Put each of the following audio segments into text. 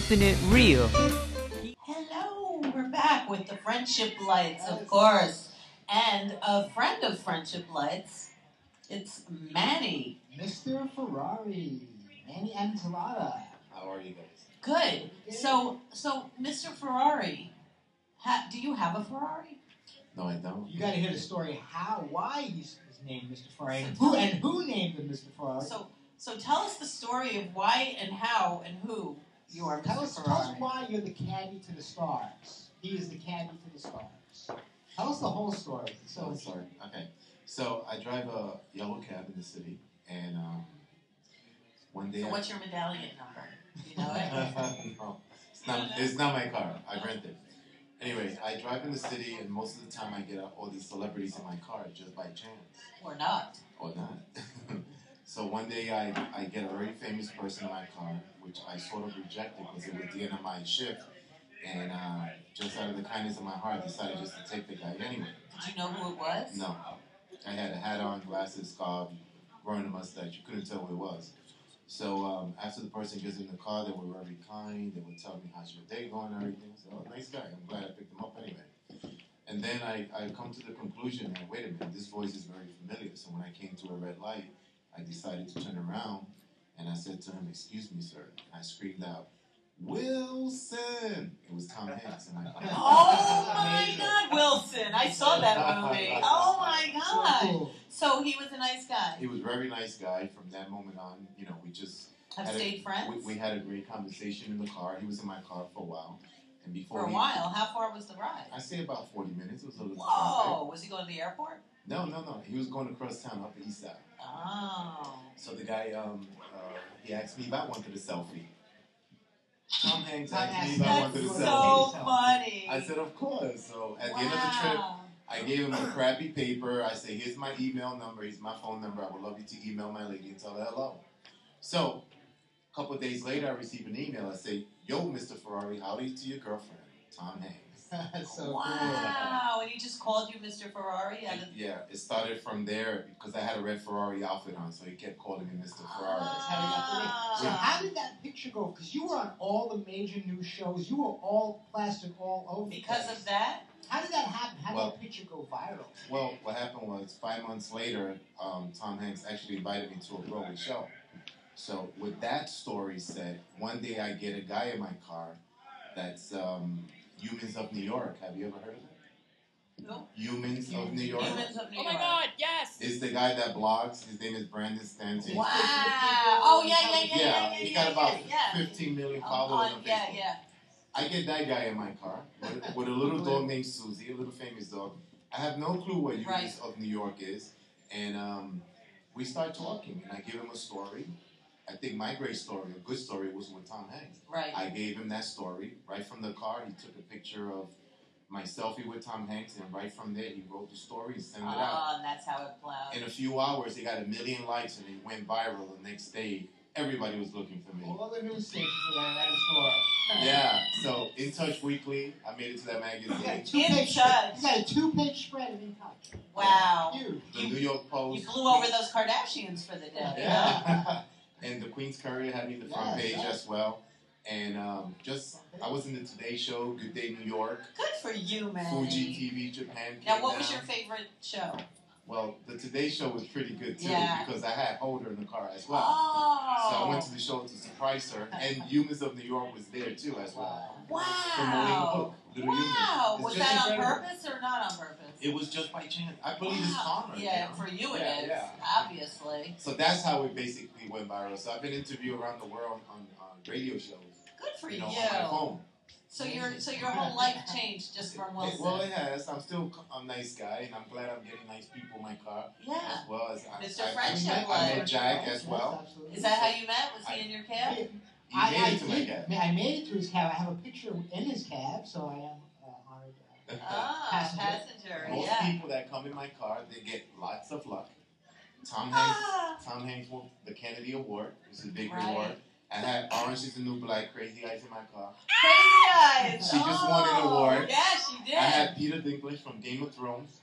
keeping it real. Hello, we're back with the Friendship Lights, of course. And a friend of Friendship Lights, it's Manny. Mr. Ferarrii, Manny Enchilada. How are you guys? Good. So Mr. Ferarrii, do you have a Ferrari? No, I don't. You got to hear the story why he's named Mr. Ferrari, So and who named him Mr. Ferrari. So tell us the story of why and how and who you are Tell Mr. us Ferrari. why you're the Cabbie to the stars. He is the Cabbie to the stars. Tell us the whole story. Oh, sorry. Okay. So I drive a yellow cab in the city, and one day. So what's your medallion number? Do you know it? No, it's not my car. I rent it. Anyway, I drive in the city, and most of the time I get all these celebrities in my car just by chance. Or not. Or not. So one day I get a very famous person in my car, which I sort of rejected because it was the end of my shift. And just out of the kindness of my heart, I decided just to take the guy anyway. Did you know who it was? No. I had a hat on, glasses, scarf, growing a mustache. You couldn't tell who it was. So after the person gets in the car, they were very kind. They would tell me, how's your day going and everything. So, oh, nice guy. I'm glad I picked him up anyway. And then I come to the conclusion that, wait a minute, this voice is very familiar. So when I came to a red light, I decided to turn around, and I said to him, excuse me, sir. And I screamed out, Wilson! It was Tom Hanks in my car. Oh my God, Wilson! I saw that movie. Oh my God! So cool. So he was a nice guy. He was a very nice guy. From that moment on, we just Have stayed friends? We had a great conversation in the car. He was in my car for a while. And before For a while? How far was the ride? I say about 40 minutes. It was a little Whoa! Was he going to the airport? No. He was going across town up the east side. Oh. So the guy, he asked me if I wanted a selfie. Tom Hanks asked me if I wanted a That's selfie. so funny. I said, of course. So at the end of the trip, I gave him a crappy paper. I said, here's my email number. Here's my phone number. I would love you to email my lady and tell her hello. So a couple of days later, I received an email. I say, yo, Mr. Ferarrii, howdy to your girlfriend, Tom Hanks. That's so Wow. And he just called you Mr. Ferrari? Yeah, it started from there because I had a red Ferrari outfit on, so he kept calling me Mr. Ferrari. That's how you got the name. So how did that picture go? Because you were on all the major news shows. You were all plastered all over. Because of that? How did that happen? How did that picture go viral? Well, what happened was 5 months later, Tom Hanks actually invited me to a Broadway show. So with that story said, one day I get a guy in my car that's Humans of New York. Have you ever heard of it? No. Humans of New York. Humans of New York. Oh my God, yes! It's the guy that blogs. His name is Brandon Stanton. Wow. Oh, yeah. He got about 15 million followers on Facebook. Yeah. I get that guy in my car with a little dog named Susie, a little famous dog. I have no clue what Humans of New York is. And we start talking, and I give him a story. I think my great story, a good story, was with Tom Hanks. Right. I gave him that story right from the car. He took a picture of my selfie with Tom Hanks, and right from there, he wrote the story and sent it out. And that's how it plowed. In a few hours, he got 1 million likes, and it went viral. The next day, everybody was looking for me. All the news stations are that story. Yeah, so In Touch Weekly, I made it to that magazine. In Touch. You got a 2-page spread of In Touch. Wow. Huge. The New York Post. You flew over those Kardashians for the day. Yeah. And the Queen's Courier had me in the front page as well. And I was in the Today Show, Good Day New York. Good for you, man. Fuji TV Japan. Now, what was your favorite show? Well, the Today Show was pretty good too because I had Holder in the car as well. Oh. So I went to the show to surprise her, and Humans of New York was there too as well. Promoting a Wow. book, Little Humans. Wow. It's Was just that on incredible. purpose or not on purpose? It was just by chance. I believe it's karma. Yeah, for you it is, obviously. So that's how it basically went viral. So I've been interviewed around the world on radio shows. Good for you. On my phone. So your whole life changed just from Wilson. Well, it has. I'm still a nice guy, and I'm glad I'm getting nice people in my car. Yeah. As well as Mr. Friendship I met Jack as well. Is that how you met? Was he in your cab? He made it to my cab. I made it to his cab. I have a picture in his cab, so I am honored. Passenger. Most people that come in my car, they get lots of luck. Tom Hanks won the Kennedy Award. It's a big reward. I had Orange is the New Black, Crazy Eyes in my car. Crazy Eyes! She just won an award. Yeah, she did. I had Peter Dinklage from Game of Thrones.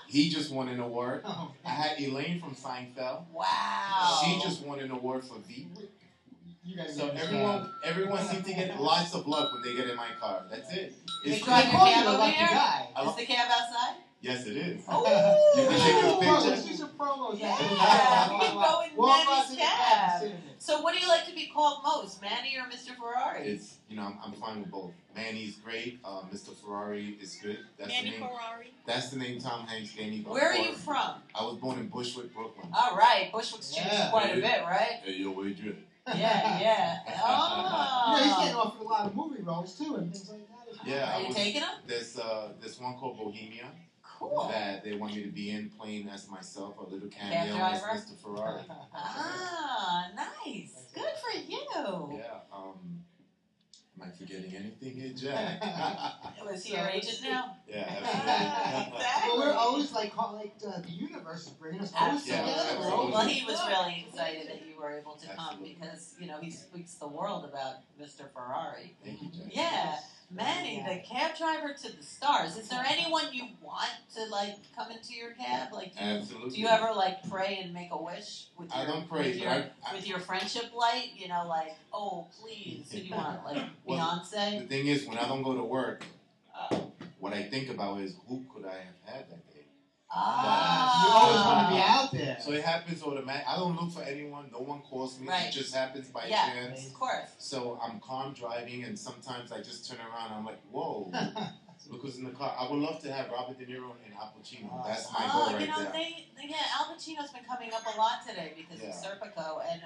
He just won an award. I had Elaine from Seinfeld. Wow. She just won an award for Veep. You guys So everyone seems to get lots of luck when they get in my car. That's it. You drive your cab over here? Guy. Is the cab outside? Yes, it is. Oh, you can take a picture. Let's do some promos. Yeah, you can go in Manny's cab. So what do you like to be called most, Manny or Mr. Ferarrii? It's I'm fine with both. Manny's great. Mr. Ferarrii is good. That's Manny the name. Ferarrii. That's the name Tom Hanks gave me. Where are you from? I was born in Bushwick, Brooklyn. All right, Bushwick's changed quite a bit, right? Hey, yo, where'd you? Yeah. Oh. He's getting off with a lot of movie roles too and things like that. Yeah. Are you taking them? There's one called Bohemia. Cool. That they want me to be in playing as myself, a little Cab cameo as driver? Mr. Ferarrii. Ah, nice. Good for you. Yeah. Am I forgetting anything here, Jack? Was he your agent now? Yeah, Exactly. Well, we're always like the universe is bringing us always together. absolutely. Well, he was really excited that you were able to come Absolutely. because, he speaks the world about Mr. Ferarrii. Thank you, Jack. Yeah. Manny, the cab driver to the stars. Is there anyone you want to, come into your cab? Absolutely. Do you ever, pray and make a wish with your, I don't pray, with your friendship light? Oh, please. Who do you want? Well, Beyonce? The thing is, when I don't go to work, what I think about is who could I have had that day? You always want to be out there. So it happens automatically. I don't look for anyone. No one calls me. Right. It just happens by Yeah, chance. of course. So I'm calm driving, and sometimes I just turn around. And I'm like, whoa, look who's in the car. I would love to have Robert De Niro and Al Pacino. That's my goal right there. Al Pacino's been coming up a lot today because of Serpico, and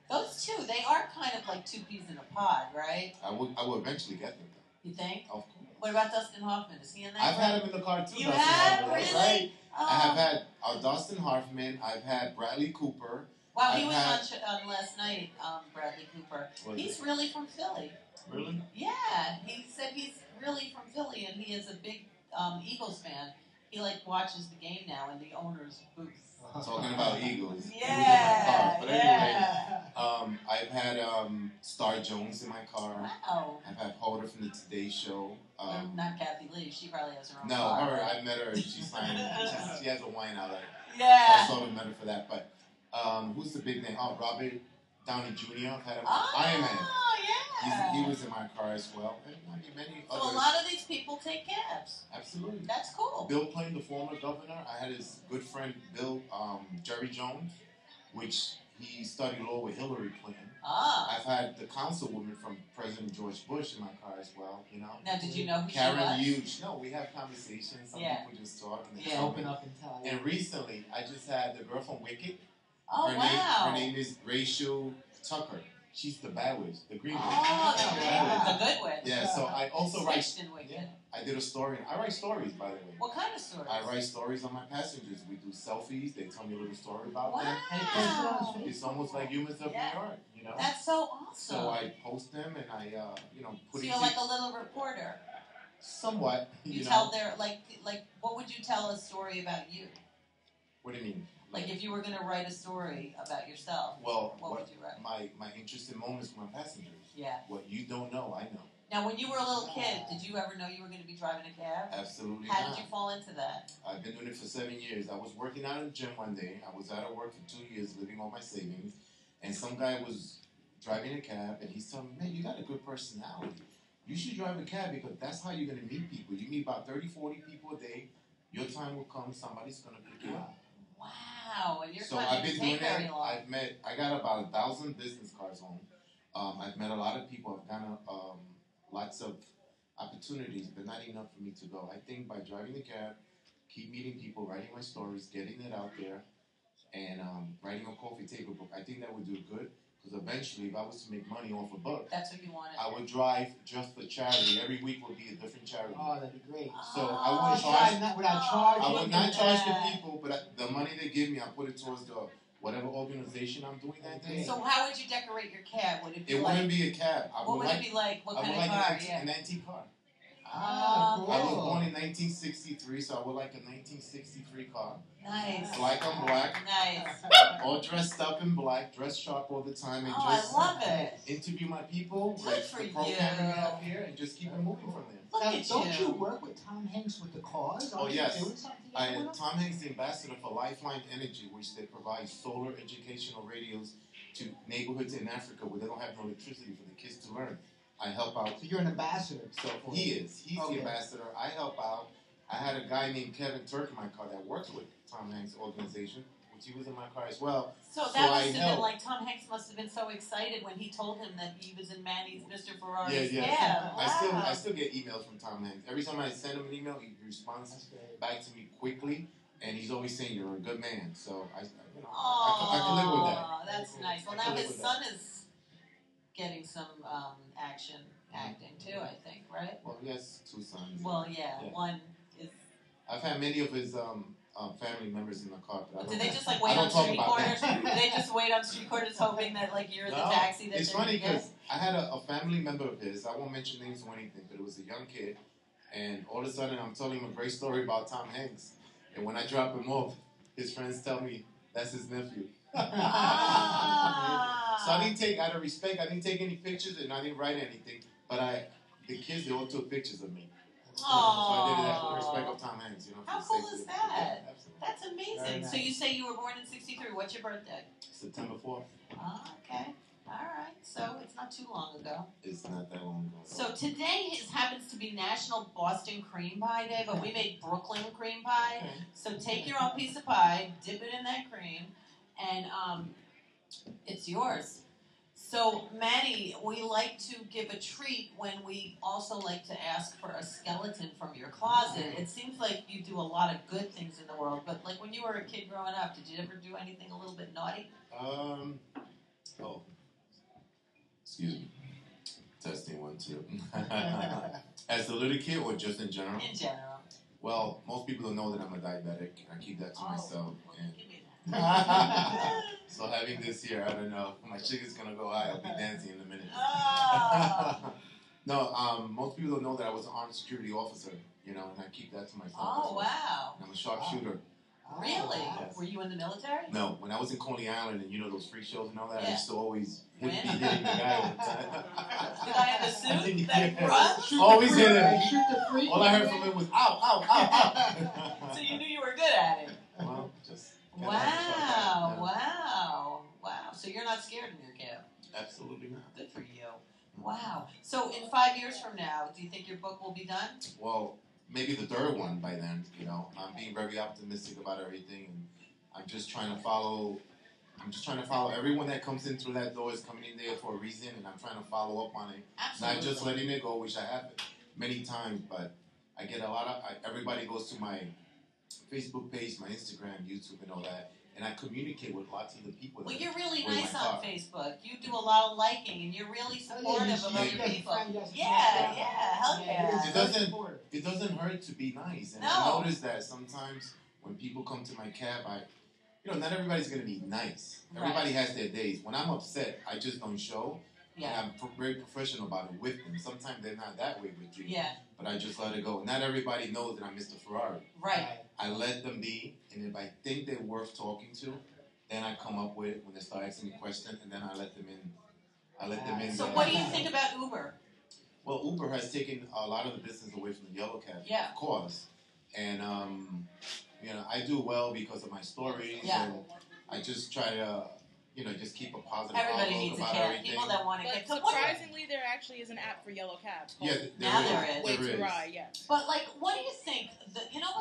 those two, they are kind of like two peas in a pod, right? I will eventually get them. You think? Of course. What about Dustin Hoffman? Is he in that? I've had him in the car too. You Dustin have? Hoffman, Really? right? Oh. I have had Dustin Hoffman. I've had Bradley Cooper. Wow, he was on last night, Bradley Cooper. He's really from Philly. Really? Yeah, he said he's really from Philly, and he is a big Eagles fan. He watches the game now in the owner's booth. Talking about Eagles. Yeah. But anyway, I've had Star Jones in my car. Wow. I've had Holder from the Today Show. Not Kathy Lee. She probably has her own No, car. I met her. She's fine. She has a wine outlet. Yeah. I sort of met her for that. But who's the big name? Oh, Robert Downey Jr. I've had him. Oh, Iron Man. yeah. He was in my car as well. And many So others. a lot of these people take cabs. Absolutely. That's cool. Bill Clinton, the former governor, I had his good friend Bill Jerry Jones, which he studied law with Hillary Clinton. Ah. I've had the councilwoman from President George Bush in my car as well. Now, did you know who Karen she was? Hughes. No, we have conversations. Some people just talk. And Yeah. Open up and tell you. And recently, I just had the girl from Wicked. Oh, Her name is Rachel Tucker. She's the bad witch, the green witch. Oh, the good witch. Yeah, so I also write. Switched in Wicked. Yeah, I did a story. I write stories, by the way. What kind of stories? I write stories on my passengers. We do selfies. They tell me a little story about them. Wow. It's almost like Humans of New York, That's so awesome. So I post them and I, put So you're like a little reporter. Somewhat. You tell their what would you tell a story about you? What do you mean? If you were going to write a story about yourself, well, what would you write? My interesting moments with my passengers. Yeah. What you don't know, I know. Now, when you were a little kid, did you ever know you were going to be driving a cab? Absolutely How not. did you fall into that? I've been doing it for 7 years. I was working out in the gym one day. I was out of work for 2 years, living on my savings, and some guy was driving a cab, and he's telling me, man, you got a good personality. You should drive a cab because that's how you're going to meet people. You meet about 30, 40 people a day. Your time will come. Somebody's going to pick you up. Wow, and your So time I've didn't been take doing very that. long. I got about 1,000 business cards home. I've met a lot of people. I've gotten lots of opportunities, but not enough for me to go. I think by driving the cab, keep meeting people, writing my stories, getting it out there, and writing a coffee table book, I think that would do good. Because eventually, if I was to make money off a book, that's what you wanted. I would drive just for charity. Every week would be a different charity. Oh, that'd be great. So I wouldn't charge. Without charge. I would not charge the people, but the money they give me, I put it towards the whatever organization I'm doing that day. So how would you decorate your cab? Would it be It wouldn't be a cab. What would it be like? What kind of car? An antique car. Oh, I was born in 1963, so I would like a 1963 car. Nice. Black on black. Nice. All dressed up in black, dressed sharp all the time, and just I love it. Interview my people, Good like for the program we you. have here, and just keep it moving from there. Look Now, at don't you work with Tom Hanks with the cause? Oh, yes. Doing something together with him? Tom Hanks is the ambassador for Lifeline Energy, which they provide solar educational radios to neighborhoods in Africa where they don't have no electricity for the kids to learn. I help out. So you're an ambassador. So he is. He's the ambassador. I help out. I had a guy named Kevin Turk in my car that works with Tom Hanks' organization, which he was in my car as well. So that must have been like Tom Hanks must have been so excited when he told him that he was in Manny's Mr. Ferarrii's cab. Wow. I still get emails from Tom Hanks. Every time I send him an email, he responds back to me quickly, and he's always saying you're a good man. So I can live with that. That's nice. Well, now his son is getting some acting too, I think, right? Well, he has 2 sons. Well, yeah. One is. I've had many of his family members in the car. But do they just like wait on street corners? Do they just wait on street corners hoping that like you're the taxi that it's funny because I had a family member of his. I won't mention names or anything, but it was a young kid, and all of a sudden I'm telling him a great story about Tom Hanks, and when I drop him off, his friends tell me that's his nephew. So I didn't take, out of respect, I didn't take any pictures and I didn't write anything, but the kids, they all took pictures of me. So I did it out of respect of Tom Hanks, How cool is that? That's amazing. Nice. So you say you were born in '63. What's your birthday? September 4th. Oh, okay. All right. So it's not too long ago. It's not that long ago. So today happens to be National Boston Cream Pie Day, but we make Brooklyn cream pie. Okay. So take your own piece of pie, dip it in that cream, and it's yours. So, Manny, we like to give a treat when we also like to ask for a skeleton from your closet. It seems like you do a lot of good things in the world, but like when you were a kid growing up, did you ever do anything a little bit naughty? Excuse me. Testing 1, 2. As a little kid or just in general? In general. Well, most people don't know that I'm a diabetic. I keep that to myself. Well, give me that. So having this here, I don't know. My sugar's gonna go high. I'll be dancing in a minute. No, most people don't know that I was an armed security officer, and I keep that to myself. Oh, wow. I'm a sharpshooter. Really? Yes. Were you in the military? No, when I was in Coney Island and those freak shows and all that, I used to always be hitting the guy all the time. The guy in the suit that runs? Always hit him. All I heard from him was, ow, ow, ow, ow. So you knew you were good at it? Well, just... Wow. So you're not scared in your cab? Absolutely not. Good for you. Wow. So in 5 years from now, do you think your book will be done? Well, maybe the 3rd one by then. I'm being very optimistic about everything, and I'm just trying to follow everyone that comes in through that door is coming in there for a reason, and I'm trying to follow up on it. Absolutely. Not just letting it go, which I have many times, but I get a lot of everybody goes to my Facebook page, my Instagram, YouTube, and all that, and I communicate with lots of the people. Well, you're really nice on Facebook. You do a lot of liking, and you're really supportive of other people. Hell yeah. It doesn't hurt to be nice, and I notice that sometimes when people come to my cab, not everybody's gonna be nice. Everybody has their days. When I'm upset, I just don't show. Yeah. And I'm very professional about it with them. Sometimes they're not that way with you. Yeah. But I just let it go. Not everybody knows that I'm Mr. Ferarrii. Right. I let them be, and if I think they're worth talking to, then I come up with it when they start asking me questions, and then I let them in. So what do you think about Uber? Well, Uber has taken a lot of the business away from the yellow cab, of course. And, I do well because of my stories. Yeah. And I just try to... just keep a positive outlook. Everybody needs a cab. People that want to get... Surprisingly, there actually is an app for yellow cabs. Yeah, now there is. Yes. But, what do you think?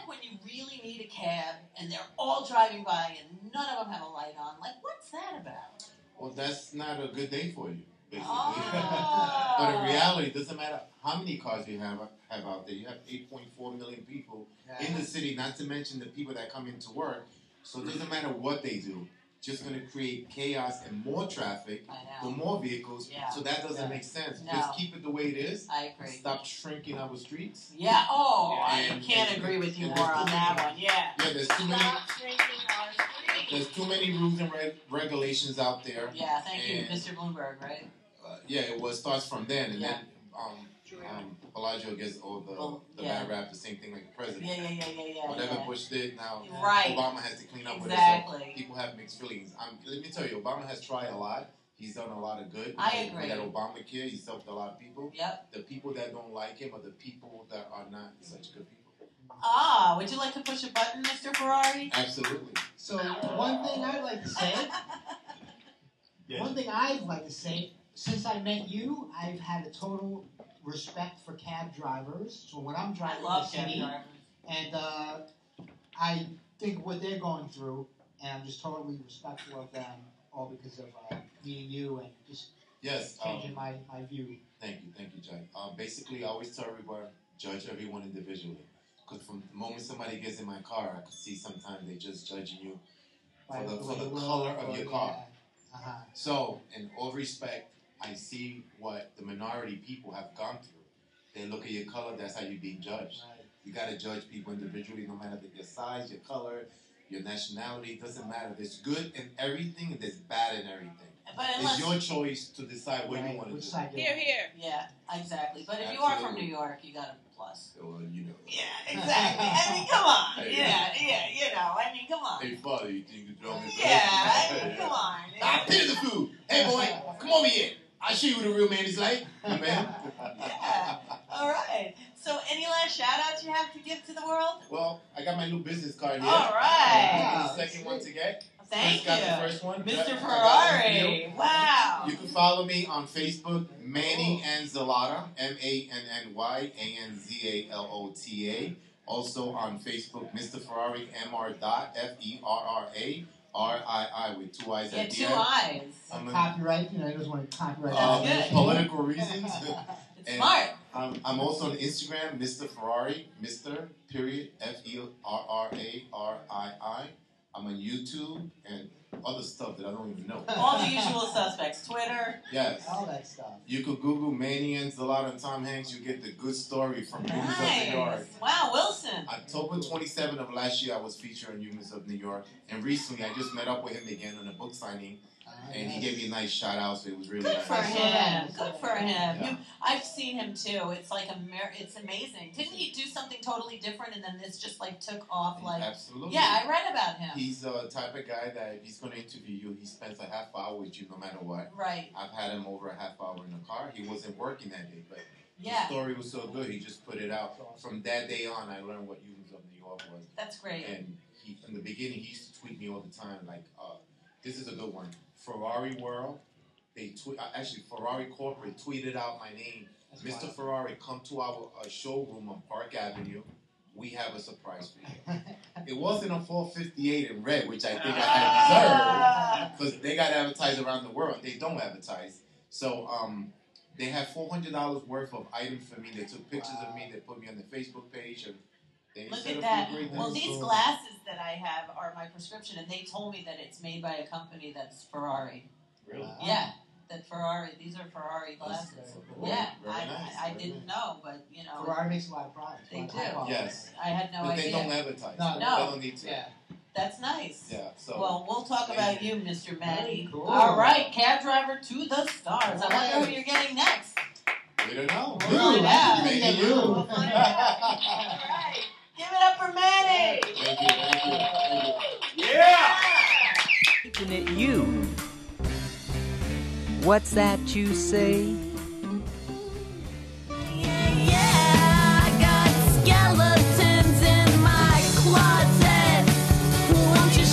When you really need a cab and they're all driving by and none of them have a light on, what's that about? Well, that's not a good day for you, basically. Oh. But in reality, it doesn't matter how many cars you have out there. You have 8.4 million people in the city, not to mention the people that come into work. So it doesn't matter what they do. Just going to create chaos and more traffic with more vehicles. Yeah. So that doesn't make sense. No. Just keep it the way it is. I agree. Stop shrinking our streets. Yeah. Oh, I can't agree with you more on that one. Yeah. Yeah, there's too many rules and regulations out there. Yeah, thank you, Mr. Bloomberg, right? It starts from then, and then Bellagio gets all the bad rap, the same thing like the president. Yeah. Whatever Bush did, now Obama has to clean up with it. So people have mixed feelings. Let me tell you, Obama has tried a lot. He's done a lot of good. I agree. With that Obamacare, he's helped a lot of people. Yep. The people that don't like him are the people that are not such good people. Would you like to push a button, Mr. Ferarrii? Absolutely. So one thing I'd like to say, Yes. One thing I'd like to say, since I met you, I've had a total respect for cab drivers. So when I'm I driving love the cab city, drivers. and I think what they're going through, and I'm just totally respectful of them, all because of meeting you and just Yes. changing my view. Thank you, Jack. Basically, I always tell everyone, judge everyone individually. Because from the moment somebody gets in my car, I can see sometimes they just judging you for the color of your car. Yeah. Uh-huh. So, in all respect, I see what the minority people have gone through. They look at your color, that's how you're being judged. Right. You got to judge people individually, no matter your size, your color, your nationality. It doesn't matter. There's good in everything and there's bad in everything. But It's your choice to decide what you want to Which do. side you're Here, on. here. Yeah, exactly. But if you are from Absolutely. New York, you got a plus. Well, you know. Yeah, exactly. I mean, come on. Hey, I mean, come on. Hey, father, you think you throw me? Yeah, I mean, come on. Ah, pity the food. Hey, boy, come over here. I'll show you what a real man is like. You man. Yeah. All right. So, any last shout outs you have to give to the world? Well, I got my new business card here. All right. The second one to get. Thank First got the you. first one. Mr. I got the Ferarrii. deal. Wow. You can follow me on Facebook, Manny Anzalata, MANNY ANZALOTA. Also on Facebook, Mr. Ferarrii, MR. FERRARII with two eyes Yeah, at the two end. eyes. I'm Copyright, he doesn't want to copyright That's that. good. Political reasons. It's And smart. I'm also on Instagram, Mr. Ferarrii, Mr. Period FERRARII. I'm on YouTube and other stuff that I don't even know. All the usual suspects. Twitter. Yes. All that stuff. You could Google Manny Anzalata and Tom Hanks. You get the good story from Humans of New York. Nice. Wow, Wilson. October 27th of last year, I was featured on Humans of New York. And recently, I just met up with him again on a book signing. And he gave me a nice shout out, so it was really Good nice. for him. Good for him. Yeah. I've seen him too. It's like it's amazing. Didn't he do something totally different, and then this just like took off? Like, Absolutely. yeah, I read about him. He's the type of guy that if he's going to interview you, he spends a half hour with you no matter what. Right. I've had him over a half hour in the car. He wasn't working that day, but Yeah. the story was so good, he just put it out. From that day on, I learned what Humans of New York was. That's great. And he, in the beginning, he used to tweet me all the time, like, this is a good one. Ferrari World, Ferrari Corporate tweeted out my name. Mr. Ferarrii, come to our showroom on Park Avenue. We have a surprise for you. It wasn't a 458 in red, which I think I had reserved, because they got advertised around the world. They don't advertise. So they had $400 worth of items for me. They took pictures of me. They put me on the Facebook page. And they Look set at up that. a great Well, thing. these glasses that I have are my prescription, and they told me that it's made by a company that's Ferrari. Really? Yeah, that Ferrari. These are Ferrari glasses. Cool. Yeah, Very nice. I didn't know, but you know, Ferrari makes a lot of products. They a lot of do. high quality. Yes. I had no But they idea. don't advertise. No. No. They don't need to. Yeah. That's nice. Yeah. So. Well, we'll talk about you, Mr. Manny. Very cool. All right, cab driver to the stars. I wonder who you're getting next. we don't know. We'll find out. Maybe you. We'll find out. All right, give it up for Manny. Thank you. Thank you. Thank you. Looking at you. What's that you say?